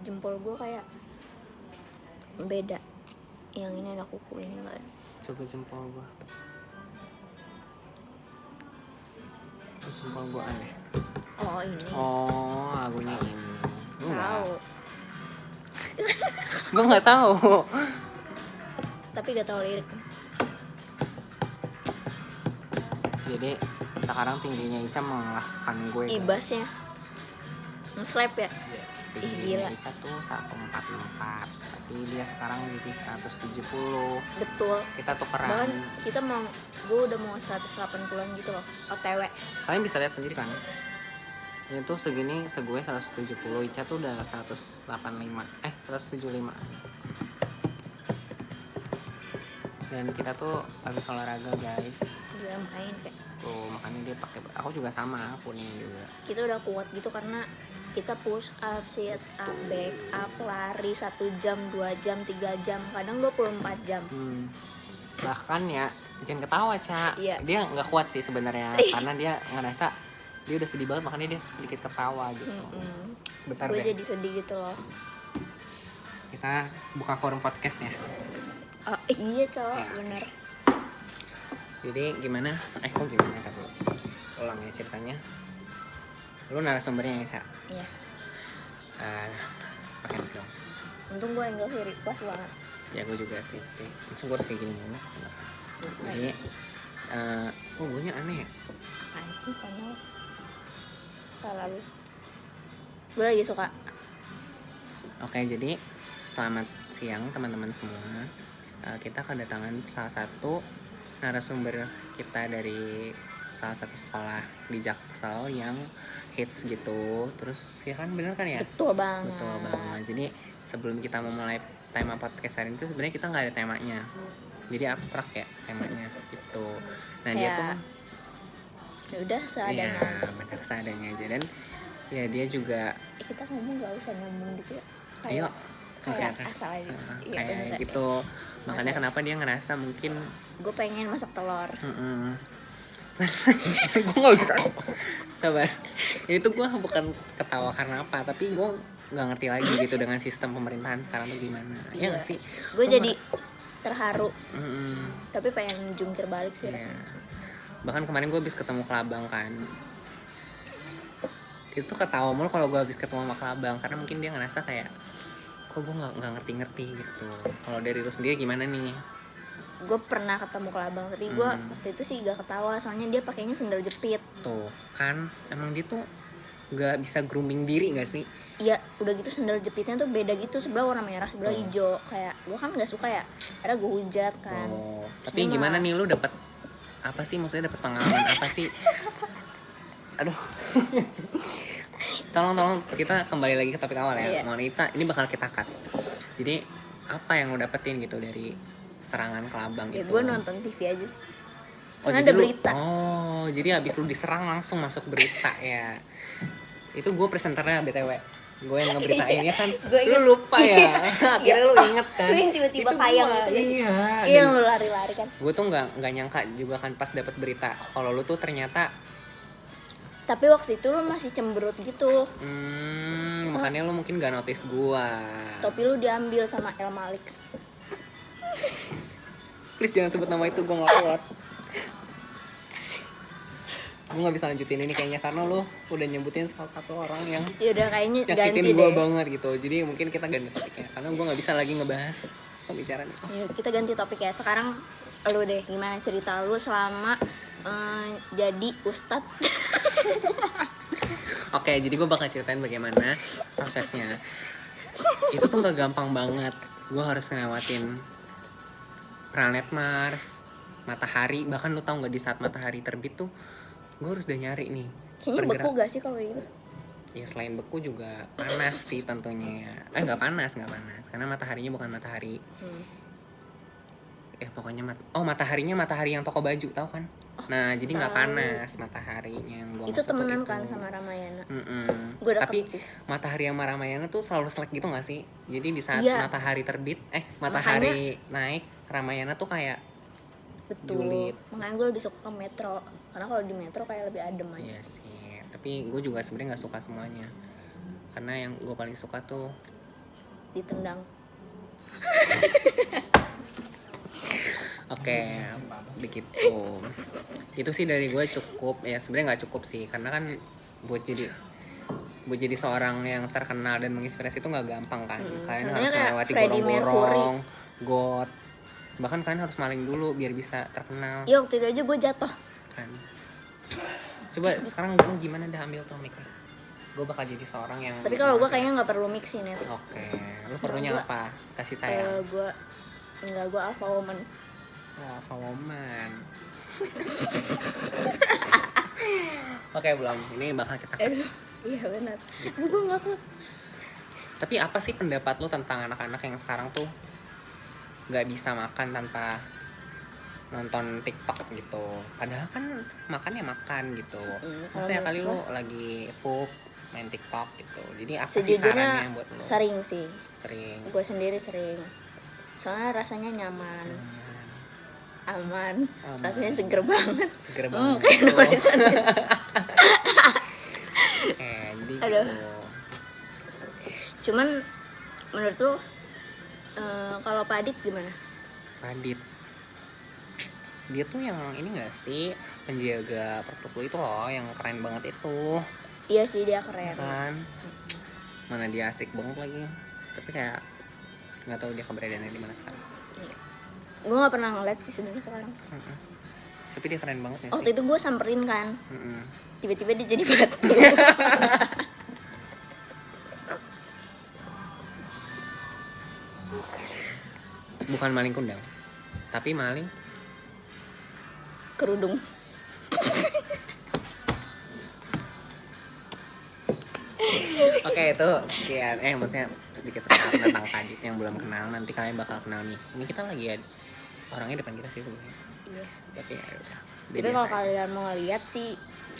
jempol gue kayak beda. Yang ini ada kuku, ini nggak ada. Coba jempol gua. Jempol gua aneh. Oh ini. Oh, lagunya ini. Tahu. Gua nggak tahu. Tapi gak tahu lirik. Jadi sekarang tingginya Ica mengalahkan gue. Ibasnya nge-slap ya. Tingginya Gila. Ica tuh 144, tapi dia sekarang jadi 170. Betul. Kita tukeran. Bahkan kita mau, gue udah mau 180-an gitu loh, OTW. Kalian bisa lihat sendiri kan? Ini tuh segini, segue 170, Ica tuh udah 175. 175. Dan kita tuh habis olahraga, guys. Dia main kayak. Tuh, makanya dia pakai, aku juga sama, aku nih juga. Kita udah kuat gitu karena kita push up, sit up, back up, lari 1 jam, 2 jam, 3 jam, kadang 24 jam. Bahkan ya, jangan ketawa, Ca. Iya. Dia nggak kuat sih sebenarnya karena dia ngerasa dia udah sedih banget, makanya dia sedikit ketawa gitu. Bentar Gue deh. jadi sedih gitu loh. Kita buka forum podcast ya. Oh iya cowok, Ya. bener. Jadi gimana? Kok gimana tadi? Ulang ya ceritanya. Lu narasumbernya ya, Ca? Iya. Pakai mic dong. Untung gue angle kiri pas banget. Ya gue juga sih, tapi langsung gue udah kayak gini mulu. Jadi, gue nya aneh ya? Apaan sih konyol. Salah lu. Gue lagi suka. Oke, jadi selamat siang teman-teman semua. Kita kedatangan salah satu narasumber kita dari salah satu sekolah di Jaksel yang hits gitu. Terus ya kan, bener kan ya? Betul banget. Betul banget. Jadi sebelum kita memulai tema podcast hari ini tuh sebenarnya kita nggak ada temanya. Jadi abstrak ya temanya gitu. Nah dia tuh ya udah seadanya. ya benar seadanya aja. Dan ya dia juga Kita ngomong gak usah nyambung gitu ya. ayo Kayak asal aja. Iya, kayak bener. gitu. Makanya kenapa dia ngerasa mungkin Gue pengen masak telur. gue nggak bisa sabar. Itu gue bukan ketawa karena apa, tapi gue nggak ngerti lagi gitu dengan sistem pemerintahan sekarang tuh gimana. Ya nggak sih? Gue jadi terharu. Mm-mm. Tapi pengen jungkir balik sih. Iya. Bahkan kemarin gue habis ketemu Kelabang kan, itu ketawa mulu kalau gue habis ketemu sama Kelabang karena mungkin dia ngerasa kayak kok gue nggak ngerti gitu. Kalau dari lu sendiri gimana nih? Gue pernah ketemu Kelabang, tapi gue waktu itu sih gak ketawa soalnya dia pakainya sendal jepit. Tuh kan emang dia tuh nggak bisa grooming diri nggak sih? Iya, udah gitu sendal jepitnya tuh beda gitu, sebelah warna merah, sebelah hijau. Kayak gue kan nggak suka ya, akhirnya gue hujat kan. Tapi gimana nih, lu dapat apa sih, maksudnya dapat pengalaman apa sih? Aduh. tolong kita kembali lagi ke topik awal ya. Iya. Monita ini bakal kita cut. Jadi apa yang lu dapetin gitu dari serangan Kelabang Ya itu? gue nonton TV aja sih. Soalnya ada berita. Jadi abis lu diserang langsung masuk berita ya. Itu gue presenternya BTW. Gue yang ngeberitain ya kan. Lu lupa ya. Akhirnya lu inget kan. Lu yang tiba-tiba Itu kayang gua, gitu. Iya. Iya, yang lu lari-lari kan. Gue tuh nggak nyangka juga kan pas dapet berita kalau lu tuh ternyata. Tapi waktu itu lu masih cemberut gitu. Makanya lu mungkin gak notice gue. Topi lu diambil sama El Malik. Please jangan sebut nama itu, gue gak kuat. Gue gak bisa lanjutin ini kayaknya karena lu udah nyebutin salah satu orang yang Ya udah kayaknya ganti nyakitin gue deh. banget gitu. Jadi mungkin kita ganti topiknya karena gue gak bisa lagi ngebahas pembicaraan itu. Ya, kita ganti topik ya. Sekarang lu deh, gimana cerita lu selama jadi ustadz? Oke, jadi gue bakal ceritain bagaimana prosesnya. Itu tuh gak gampang banget. Gue harus ngelewatin planet Mars, matahari. Bahkan lu tau gak, di saat matahari terbit tuh gue harus udah nyari nih. Kayaknya beku gak sih kalau gitu? Ya selain beku juga panas sih tentunya. Gak panas karena mataharinya bukan matahari. Pokoknya mataharinya matahari yang toko baju, tau kan? Nah jadi nggak panas mataharinya yang gua Itu maksud temenan itu. kan sama Ramayana. Gua tapi sih. Matahari yang Ramayana tuh selalu selek gitu nggak sih? Jadi di saat matahari terbit, matahari naik, Ramayana tuh kayak betul. Julid. Makanya gue lebih suka ke metro, karena kalau di metro kayak lebih adem aja. Iya sih. Tapi gue juga sebenarnya nggak suka semuanya, karena yang gue paling suka tuh ditendang. Oke, begitu. Itu sih dari gue cukup. Ya sebenarnya nggak cukup sih, karena kan buat jadi seorang yang terkenal dan menginspirasi itu nggak gampang kan. Kalian harus kayak melewati Freddie gorong-gorong, got. Bahkan kalian harus maling dulu biar bisa terkenal Iya, waktu itu aja gue jatuh. kan. Coba sekarang gue gimana, dah ambil tuh mic-nya. Gue bakal jadi seorang yang. Tapi kalau gue kayaknya nggak perlu mixin ya. Oke, lu perlunya gua- apa? Kasih sayang. Gue alpha woman. Alpha woman. Oke, belum. Ini bakal kita. Aduh, iya benar. Gue nggak kuat. Tapi apa sih pendapat lu tentang anak-anak yang sekarang tuh nggak bisa makan tanpa nonton TikTok gitu? Padahal kan makan ya makan gitu. Maksudnya kali lu lagi pup main TikTok gitu. Jadi apa sih Sejujurnya sarannya buat lu? sering sih. Sering. Gue sendiri sering. Soalnya rasanya nyaman, aman. Rasanya seger banget. Seger banget. Kayak nulis-nulis. Jadi Aduh. gitu. Cuman menurut lu kalau Pak Adit gimana? Radit, dia tuh yang ini gak sih, penjaga purpose lu itu loh, yang keren banget itu Iya sih, dia keren. kan. Mana dia asik banget lagi. Tapi kayak nggak tahu dia keberadaannya di mana sekarang. Gue nggak pernah ngeliat sih sebenarnya sekarang. Tapi dia keren banget ya Waktu sih. itu gue samperin kan, Mm-mm. tiba-tiba dia jadi batu. Bukan maling kundang, tapi maling Kerudung. Oke, itu sekian. Maksudnya sedikit perkenalan tentang Kadit yang belum kenal. Nanti kalian bakal kenal nih. Ini kita lagi ada orangnya depan kita sih sebenarnya. Iya. Tapi ya udah. Tapi kalau kalian mau lihat sih,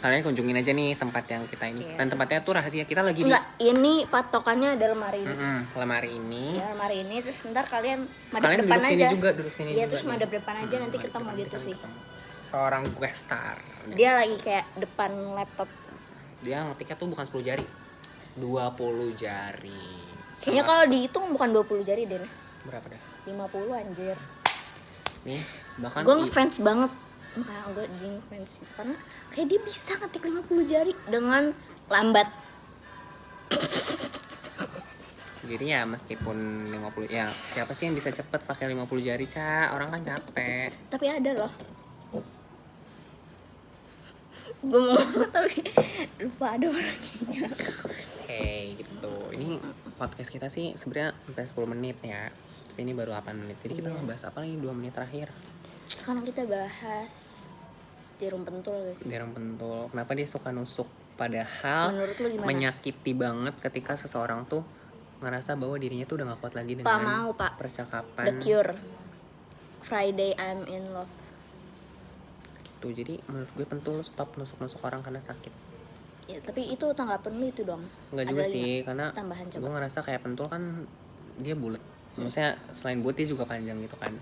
Kalian kunjungin aja nih tempat yang kita ini. Iya. Dan tempatnya tuh rahasia. Kita lagi di enggak, ini patokannya ada lemari ini. lemari ini. Ya, lemari ini, terus ntar kalian madep Kalian depan duduk aja. sini juga, duduk sini Iya, juga. terus nih. madep depan aja, nanti Madep ketemu depan, gitu kita sih. ketemu. Seorang questar. Dia lagi kayak depan laptop. Dia ngetiknya tuh bukan 10 jari. 20 jari. Kayaknya kalau dihitung bukan 20 jari, Dennis. Berapa dah? 50 anjir. Nih, bahkan Gue ngefans banget. Makanya gue jadi ngefans itu karena kayak dia bisa ngetik 50 jari dengan lambat. jadi ya meskipun 50 ya siapa sih yang bisa cepet pakai 50 jari, Ca? Orang kan capek. Tapi ada loh. Gue mau tapi lupa ada orangnya. Oke, gitu. Ini podcast kita sih sebenarnya sampai 10 menit ya. Tapi ini baru 8 menit. Jadi kita Iya. ngebahas apa lagi 2 menit terakhir? Sekarang kita bahas jarum pentul guys. Jarum pentul. Kenapa dia suka nusuk? Padahal Menurut lu gimana? menyakiti banget ketika seseorang tuh ngerasa bahwa dirinya tuh udah gak kuat lagi Pak dengan mau, Pak. percakapan. The Cure. Friday I'm in love. Tuh, jadi menurut gue pentul stop nusuk-nusuk orang karena sakit. Ya, tapi itu tanggapan lu itu dong. Enggak juga Ada sih, lagi karena tambahan coba. gue ngerasa kayak pentul kan dia bulat. Maksudnya selain bulat dia juga panjang gitu kan.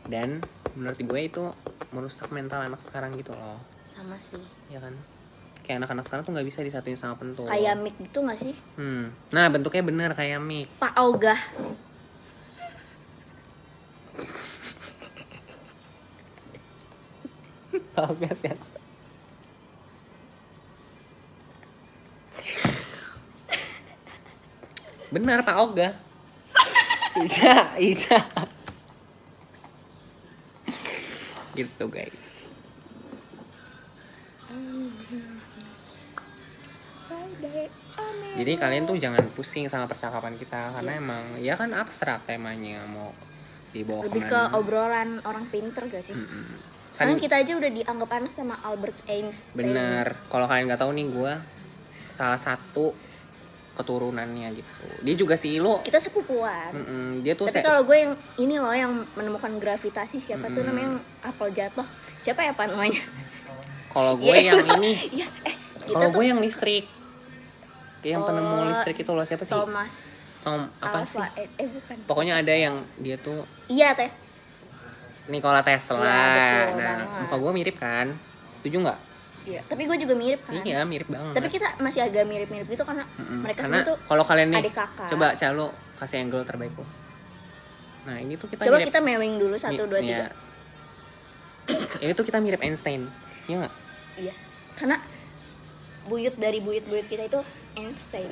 Dan menurut gue itu merusak mental anak sekarang gitu loh. Sama sih. Ya kan? Kayak anak-anak sekarang tuh gak bisa disatuin sama pentul. Kayak mic gitu gak sih? Nah, bentuknya bener kayak mic. Pak Ogah. Tahu gak sih? Bener Pak Oga. Iya. Gitu guys. Friday I'm in Jadi kalian tuh jangan pusing sama percakapan kita karena emang ya kan abstrak temanya, mau dibawa lebih ke kemana. obrolan orang pinter gak sih? Kan Soalnya kita aja udah dianggap anak sama Albert Einstein. bener. Kalau kalian nggak tahu nih, gue salah satu keturunannya gitu. Dia juga si Ilo. Kita sepupuan. Dia tuh Tapi kalau gue yang ini loh yang menemukan gravitasi siapa tuh namanya yang apel jatuh. Siapa ya Pak namanya? kalau gue yang ini, Iya, kita kalau tuh gue yang listrik, yang penemu listrik itu loh, siapa sih? Thomas Apa sih? Alva bukan. Pokoknya ada yang dia tuh Iya, Tes. Nikola Tesla. Iya, betul Nah, banget. muka gue mirip kan? Setuju nggak? Iya, tapi gue juga mirip kan. Iya, mirip banget. Tapi kita masih agak mirip-mirip gitu karena mereka karena semua tuh kalau kalian nih adik kakak. coba Calo kasih angle terbaik lo. Nah ini tuh kita Coba mirip, kita mewing dulu 1, 2, 3. iya. Ini tuh kita mirip Einstein, iya nggak? Iya, karena buyut kita itu Einstein.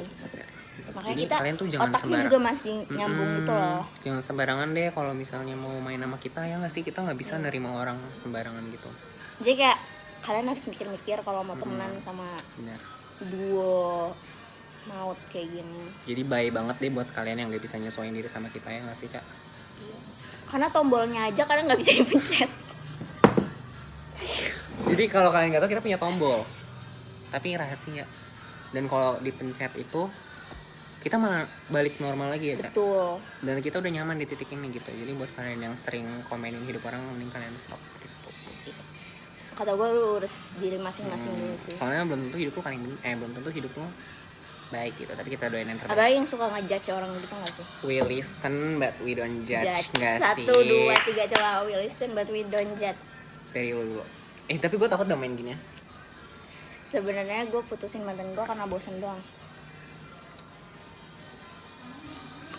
Makanya Jadi kita kalian tuh jangan otaknya juga masih nyambung gitu loh. Jangan sembarangan deh kalau misalnya mau main sama kita, ya nggak sih, kita nggak bisa nerima orang sembarangan gitu. Jadi kayak kalian harus mikir-mikir kalau mau temenan sama Benar. duo maut kayak gini. Jadi baik banget deh buat kalian yang nggak bisa nyesuaiin diri sama kita, ya nggak sih, Cak? Karena tombolnya aja kadang nggak bisa dipencet. Jadi kalau kalian nggak tahu, kita punya tombol, tapi rahasia. Dan kalau dipencet itu kita malah balik normal lagi ya, Cak. Betul. Dan kita udah nyaman di titik ini gitu. Jadi buat kalian yang sering komenin hidup orang, mending kalian stop gitu. Kata gue lu urus diri masing-masing dulu sih. Soalnya belum tentu hidup lu belum tentu hidup lu baik gitu. Tapi kita doain yang terbaik. Apalagi yang suka ngejudge orang gitu gak sih? We listen but we don't judge, nggak 1, sih? 2, 3 coba we listen but we don't judge. Dari lu dulu. Tapi gue takut udah main gini ya. Sebenarnya gue putusin mantan gue karena bosen doang.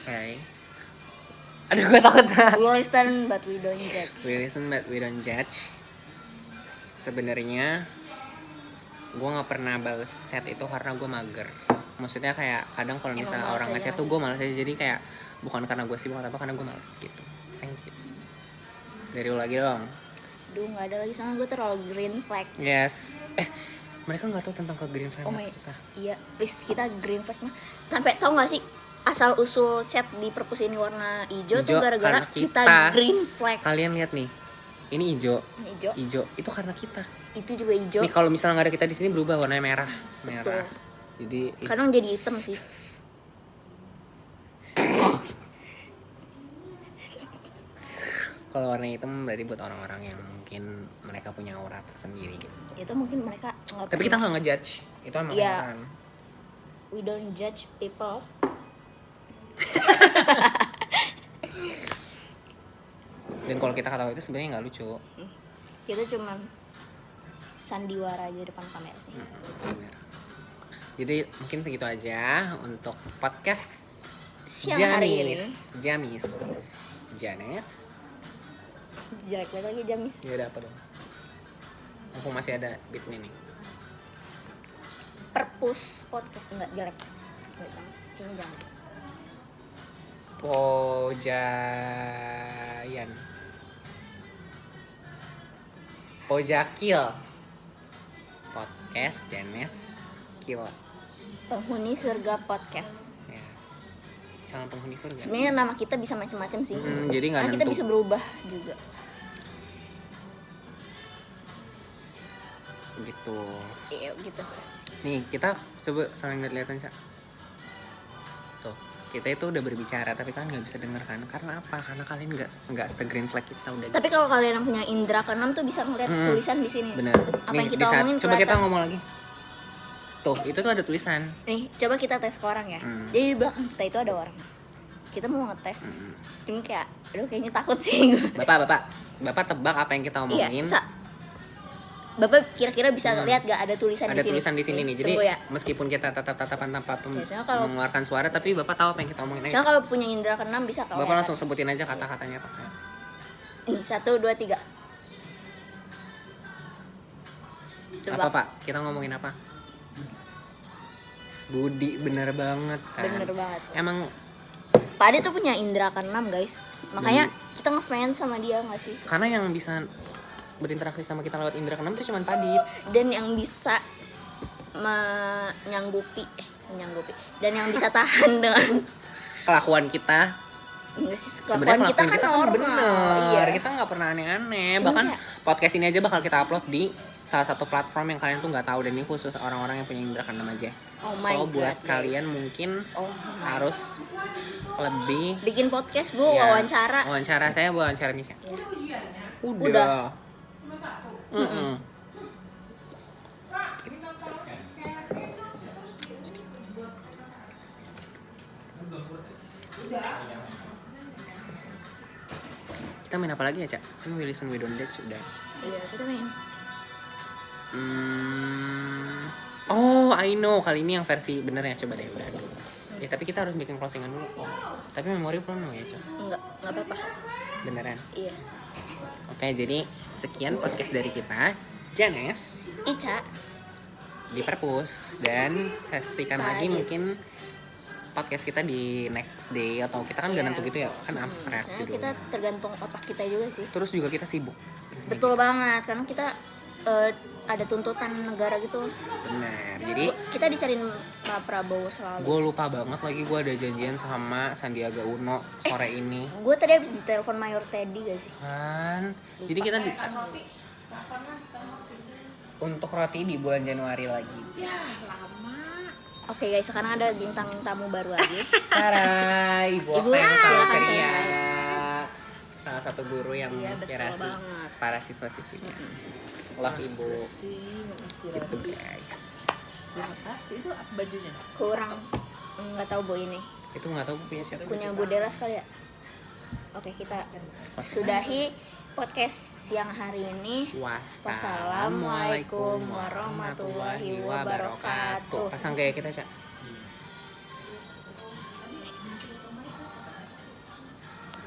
Okay. Aduh, gue takut. We listen but we don't judge. We listen but we don't judge. Sebenarnya gue nggak pernah balas chat itu karena gue mager. Maksudnya kayak kadang kalau misalnya orang ngechat tuh gue malas aja. Jadi kayak bukan karena gue sibuk atau apa, karena gue malas gitu. Thank you. Dari lu lagi dong. Duh, nggak ada lagi soalnya gue terlalu green flag. Yes. Mereka nggak tahu tentang ke green flag kita. Iya, list kita green flag mah. Sampai tahu nggak sih asal usul chat di perpus ini warna hijau tuh gara-gara kita green flag. Kalian lihat nih. Ini hijau. Hijau. Itu karena kita. Itu juga hijau. Nih kalau misalnya nggak ada kita di sini berubah warnanya merah. Betul. Jadi kadang jadi hitam sih. Kalau warna hitam berarti buat orang-orang yang mungkin mereka punya aura tersendiri gitu. Itu mungkin mereka nggak. Tapi kita nggak ngejudge. Itu emang kenyataan. We don't judge people. Dan kalau kita ketawa itu sebenarnya nggak lucu. Kita cuman sandiwara aja depan kamera sih. Jadi mungkin segitu aja untuk podcast siang hari ini. Jamis. Janet. Jelek banget lagi Jamis. Ya udah, apa dong? Mumpung masih ada beatnya nih. Perpus podcast enggak jelek. Cuma jangan. Pojayan. Pojakil. Podcast Janes Kill. Penghuni surga podcast. Yes. Calon penghuni surga. Sebenarnya nama kita bisa macam-macam sih. Jadi nggak kita bisa berubah juga. Gitu. Iya gitu. Nih kita coba saling lihat-lihatan, Cak. Tuh, kita itu udah berbicara tapi kalian nggak bisa denger kan? Karena apa? Karena kalian nggak se-green flag kita udah. Tapi kalau kalian yang punya indera keenam tuh bisa ngeliat tulisan di sini. Bener. Apa nih, yang kita omongin coba kita ngomong lagi. Tuh, itu tuh ada tulisan. Nih, coba kita tes ke orang ya. Jadi di belakang kita itu ada orang. Kita mau ngetes. Cuma kayak, aduh kayaknya takut sih gue. Bapak tebak apa yang kita omongin. Iya, Bapak kira-kira bisa ngeliat gak ada tulisan di sini? Ada tulisan di sini nih. Jadi ya. meskipun kita tatap-tatapan tanpa kalau, mengeluarkan suara, tapi Bapak tahu apa yang kita omongin. Soalnya kalau punya indera keenam bisa kalau Bapak langsung sebutin aja kata-katanya apa. Nih, 1, 2, 3. Coba. Apa Pak? Kita ngomongin apa? Budi, bener banget kan? Bener banget. Emang Pak Ade tuh punya indera keenam guys. Makanya kita ngefans sama dia gak sih? Karena yang bisa berinteraksi sama kita lewat indera keenam itu cuma Padit. Dan yang bisa menyanggupi dan yang bisa tahan dengan kelakuan kita. Enggak sih, kelakuan kita kan normal. Bener. Iya. Kita nggak pernah aneh-aneh. Bahkan podcast ini aja bakal kita upload di salah satu platform yang kalian tuh nggak tahu, dan ini khusus orang-orang yang punya indera keenam aja. Buat kalian mungkin harus lebih bikin podcast, Bu, wawancara. Wawancara saya wawancara nih. Ya. Udah. Kita main apa lagi ya, Cak? Kan We Listen We Don't Judge udah. Iya, kita main. Oh, I know. Kali ini yang versi bener ya, coba deh berani. Ya tapi kita harus bikin closingan dulu kok. Tapi memori penuh ya, Cok. Enggak apa-apa. Beneran. Iya. Oke, jadi sekian podcast dari kita. Janes Ica. di Perpus, dan saksikan lagi mungkin podcast kita di next day, atau kita kan gak nentu gitu ya, kan abstrak Karena gitu. kita tergantung otak kita juga sih. Terus juga kita sibuk. Betul banget, karena kita ada tuntutan negara gitu. Benar. Jadi Kita dicariin Pak Prabowo selalu. gue lupa banget lagi, gue ada janjian sama Sandiaga Uno sore ini. Gue tadi habis ditelepon Mayor Teddy gak sih? Kan. Jadi kita untuk roti di bulan Januari lagi. Oke guys, sekarang ada bintang tamu baru lagi. Hai, Ibu Ibu, Okta yang sangat silakan ceria. saya. Salah satu guru yang Iya, betul menginspirasi banget. para siswa-siswinya. Love Ibu. Gitu guys. Terima kasih. Itu apa bajunya? Kurang nggak tahu Bu ini. Itu nggak tahu punya siapa. Punya Bu Delas kali ya? Oke, kita sudahi podcast yang hari ini. Wassalamualaikum warahmatullahi wabarakatuh. Pasang kayak kita, Cak.